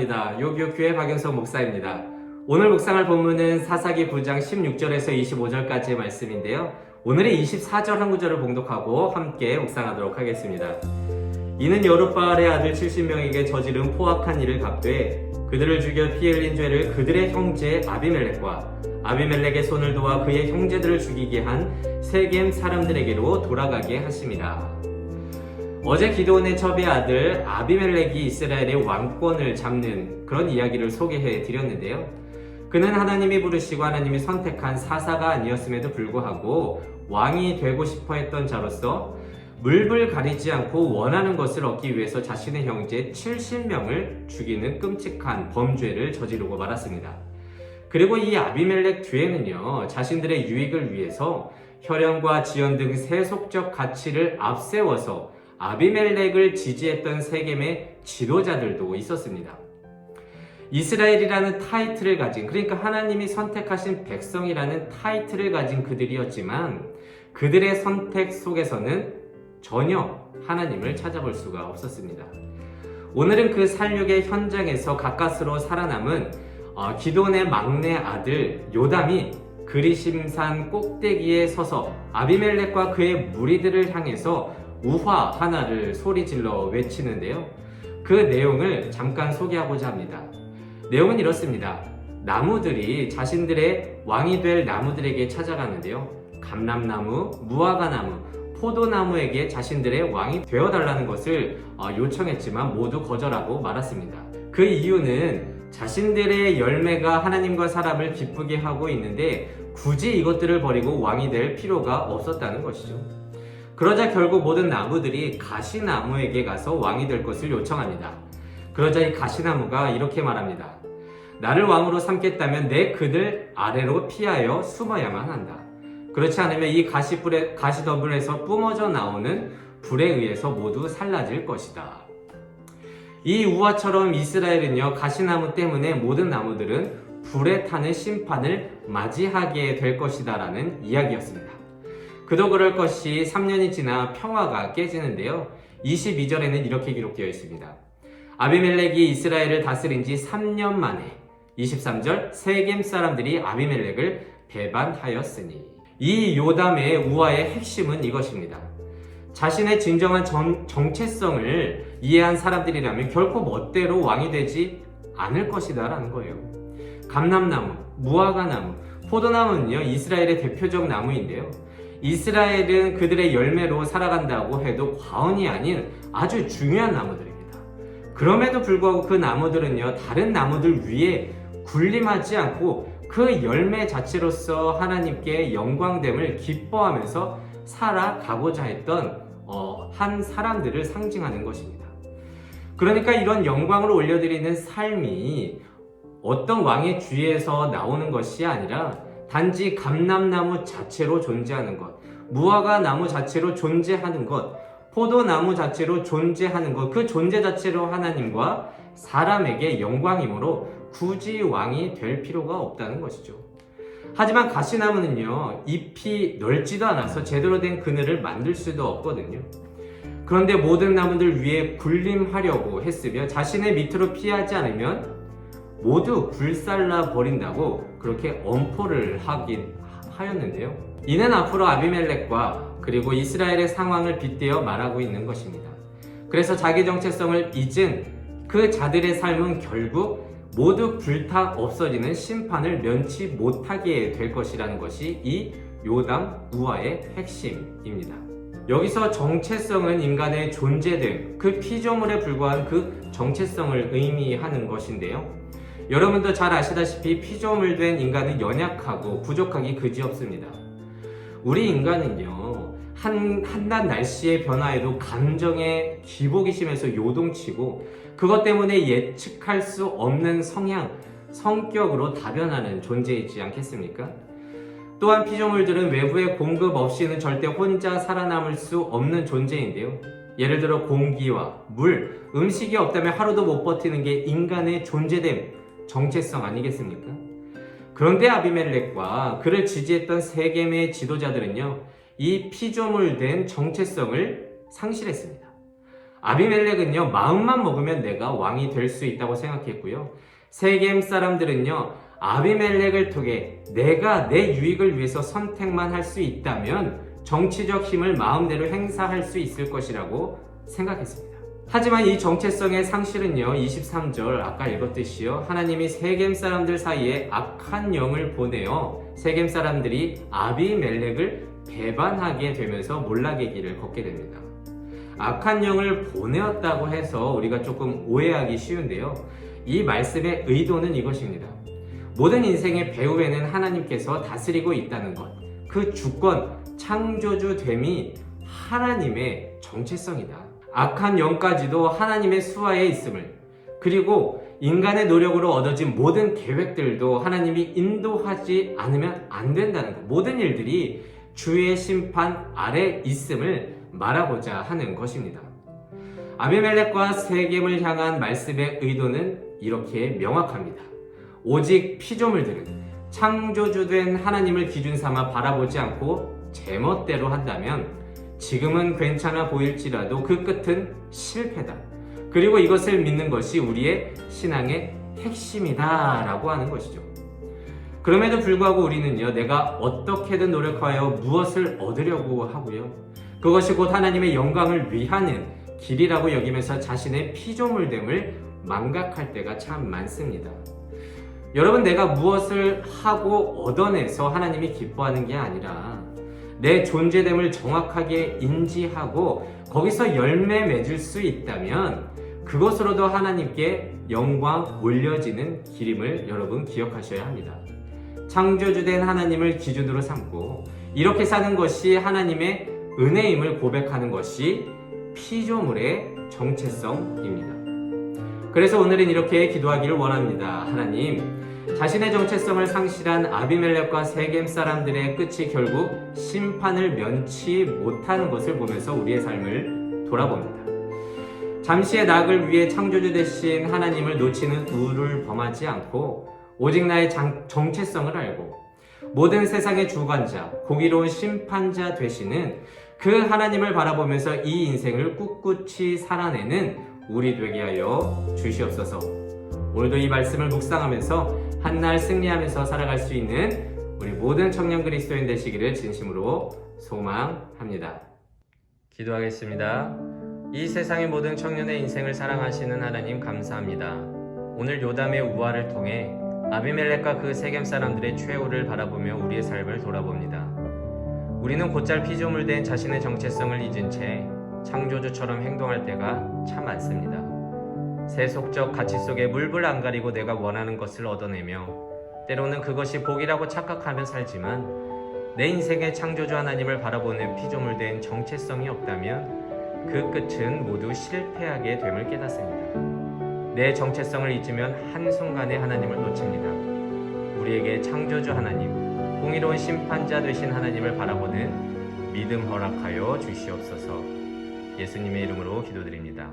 감사합니다. 요교교회 박영석 목사입니다. 오늘 묵상할 본문은 사사기 9장 16절에서 25절까지의 말씀인데요. 오늘의 24절 한 구절을 봉독하고 함께 묵상하도록 하겠습니다. 이는 여룻바알의 아들 70명에게 저지른 포악한 일을 갚되 그들을 죽여 피 흘린 죄를 그들의 형제 아비멜렉과 아비멜렉의 손을 도와 그의 형제들을 죽이게 한 세겜 사람들에게로 돌아가게 하심이라. 어제 기드온의 첩의 아들 아비멜렉이 이스라엘의 왕권을 잡는 그런 이야기를 소개해 드렸는데요. 그는 하나님이 부르시고 하나님이 선택한 사사가 아니었음에도 불구하고 왕이 되고 싶어 했던 자로서 물불 가리지 않고 원하는 것을 얻기 위해서 자신의 형제 70명을 죽이는 끔찍한 범죄를 저지르고 말았습니다. 그리고 이 아비멜렉 뒤에는요, 자신들의 유익을 위해서 혈연과 지연 등 세속적 가치를 앞세워서 아비멜렉을 지지했던 세겜의 지도자들도 있었습니다. 이스라엘이라는 타이틀을 가진, 그러니까 하나님이 선택하신 백성이라는 타이틀을 가진 그들이었지만 그들의 선택 속에서는 전혀 하나님을 찾아볼 수가 없었습니다. 오늘은 그 살육의 현장에서 가까스로 살아남은 기드온의 막내 아들 요담이 그리심산 꼭대기에 서서 아비멜렉과 그의 무리들을 향해서 우화 하나를 소리질러 외치는데요. 그 내용을 잠깐 소개하고자 합니다. 내용은 이렇습니다. 나무들이 자신들의 왕이 될 나무들에게 찾아가는데요. 감람나무, 무화과나무, 포도나무에게 자신들의 왕이 되어달라는 것을 요청했지만 모두 거절하고 말았습니다. 그 이유는 자신들의 열매가 하나님과 사람을 기쁘게 하고 있는데 굳이 이것들을 버리고 왕이 될 필요가 없었다는 것이죠. 그러자 결국 모든 나무들이 가시나무에게 가서 왕이 될 것을 요청합니다. 그러자 이 가시나무가 이렇게 말합니다. 나를 왕으로 삼겠다면 내 그들 아래로 피하여 숨어야만 한다. 그렇지 않으면 이 가시더불에서 뿜어져 나오는 불에 의해서 모두 살라질 것이다. 이 우화처럼 이스라엘은요, 가시나무 때문에 모든 나무들은 불에 타는 심판을 맞이하게 될 것이다 라는 이야기였습니다. 그도 그럴 것이 3년이 지나 평화가 깨지는데요. 22절에는 이렇게 기록되어 있습니다. 아비멜렉이 이스라엘을 다스린 지 3년 만에 23절 세겜 사람들이 아비멜렉을 배반하였으니. 이 요담의 우화의 핵심은 이것입니다. 자신의 진정한 정체성을 이해한 사람들이라면 결코 멋대로 왕이 되지 않을 것이다 라는 거예요. 감람나무, 무화과나무, 포도나무는요, 이스라엘의 대표적 나무인데요. 이스라엘은 그들의 열매로 살아간다고 해도 과언이 아닌 아주 중요한 나무들입니다. 그럼에도 불구하고 그 나무들은요, 다른 나무들 위에 군림하지 않고 그 열매 자체로서 하나님께 영광됨을 기뻐하면서 살아가고자 했던 한 사람들을 상징하는 것입니다. 그러니까 이런 영광을 올려드리는 삶이 어떤 왕의 주위에서 나오는 것이 아니라 단지 감람나무 자체로 존재하는 것, 무화과 나무 자체로 존재하는 것, 포도나무 자체로 존재하는 것, 그 존재 자체로 하나님과 사람에게 영광이므로 굳이 왕이 될 필요가 없다는 것이죠. 하지만 가시나무는요, 잎이 넓지도 않아서 제대로 된 그늘을 만들 수도 없거든요. 그런데 모든 나무들 위에 군림하려고 했으며 자신의 밑으로 피하지 않으면 모두 불살라 버린다고 그렇게 엄포를 하였는데요. 이는 앞으로 아비멜렉과 그리고 이스라엘의 상황을 빗대어 말하고 있는 것입니다. 그래서 자기 정체성을 잊은 그 자들의 삶은 결국 모두 불타 없어지는 심판을 면치 못하게 될 것이라는 것이 이 요담 우화의 핵심입니다. 여기서 정체성은 인간의 존재됨, 그 피조물에 불과한 그 정체성을 의미하는 것인데요. 여러분도 잘 아시다시피 피조물 된 인간은 연약하고 부족하기 그지없습니다. 우리 인간은요, 한낮 날씨의 변화에도 감정의 기복이 심해서 요동치고 그것 때문에 예측할 수 없는 성격으로 다변하는 존재이지 않겠습니까? 또한 피조물들은 외부의 공급 없이는 절대 혼자 살아남을 수 없는 존재인데요. 예를 들어 공기와 물, 음식이 없다면 하루도 못 버티는 게 인간의 존재됨, 정체성 아니겠습니까? 그런데 아비멜렉과 그를 지지했던 세겜의 지도자들은요, 이 피조물 된 정체성을 상실했습니다. 아비멜렉은요, 마음만 먹으면 내가 왕이 될 수 있다고 생각했고요. 세겜 사람들은요, 아비멜렉을 통해 내가 내 유익을 위해서 선택만 할 수 있다면 정치적 힘을 마음대로 행사할 수 있을 것이라고 생각했습니다. 하지만 이 정체성의 상실은요, 23절 아까 읽었듯이요, 하나님이 세겜 사람들 사이에 악한 영을 보내어 세겜 사람들이 아비멜렉을 배반하게 되면서 몰락의 길을 걷게 됩니다. 악한 영을 보내었다고 해서 우리가 조금 오해하기 쉬운데요, 이 말씀의 의도는 이것입니다. 모든 인생의 배후에는 하나님께서 다스리고 있다는 것, 그 주권, 창조주됨이 하나님의 정체성이다. 악한 영까지도 하나님의 수하에 있음을, 그리고 인간의 노력으로 얻어진 모든 계획들도 하나님이 인도하지 않으면 안 된다는 것, 모든 일들이 주의 심판 아래 있음을 말하고자 하는 것입니다. 아비멜렉과 세겜을 향한 말씀의 의도는 이렇게 명확합니다. 오직 피조물들은 창조주된 하나님을 기준 삼아 바라보지 않고 제멋대로 한다면 지금은 괜찮아 보일지라도 그 끝은 실패다. 그리고 이것을 믿는 것이 우리의 신앙의 핵심이다 라고 하는 것이죠. 그럼에도 불구하고 우리는요, 내가 어떻게든 노력하여 무엇을 얻으려고 하고요, 그것이 곧 하나님의 영광을 위하는 길이라고 여기면서 자신의 피조물됨을 망각할 때가 참 많습니다. 여러분, 내가 무엇을 하고 얻어내서 하나님이 기뻐하는 게 아니라 내 존재됨을 정확하게 인지하고 거기서 열매 맺을 수 있다면 그것으로도 하나님께 영광 올려지는 길임을 여러분 기억하셔야 합니다. 창조주된 하나님을 기준으로 삼고 이렇게 사는 것이 하나님의 은혜임을 고백하는 것이 피조물의 정체성입니다. 그래서 오늘은 이렇게 기도하기를 원합니다. 하나님, 자신의 정체성을 상실한 아비멜렉과 세겜 사람들의 끝이 결국 심판을 면치 못하는 것을 보면서 우리의 삶을 돌아봅니다. 잠시의 낙을 위해 창조주 되신 하나님을 놓치는 우를 범하지 않고 오직 나의 정체성을 알고 모든 세상의 주관자, 공의로운 심판자 되시는 그 하나님을 바라보면서 이 인생을 꿋꿋이 살아내는 우리 되게 하여 주시옵소서. 오늘도 이 말씀을 묵상하면서 한날 승리하면서 살아갈 수 있는 우리 모든 청년 그리스도인 되시기를 진심으로 소망합니다. 기도하겠습니다. 이 세상의 모든 청년의 인생을 사랑하시는 하나님 감사합니다. 오늘 요담의 우화를 통해 아비멜렉과 그 세겜 사람들의 최후를 바라보며 우리의 삶을 돌아봅니다. 우리는 곧잘 피조물 된 자신의 정체성을 잊은 채 창조주처럼 행동할 때가 참 많습니다. 세속적 가치 속에 물불 안 가리고 내가 원하는 것을 얻어내며 때로는 그것이 복이라고 착각하며 살지만 내 인생의 창조주 하나님을 바라보는 피조물 된 정체성이 없다면 그 끝은 모두 실패하게 됨을 깨닫습니다. 내 정체성을 잊으면 한순간에 하나님을 놓칩니다. 우리에게 창조주 하나님, 공의로운 심판자 되신 하나님을 바라보는 믿음 허락하여 주시옵소서. 예수님의 이름으로 기도드립니다.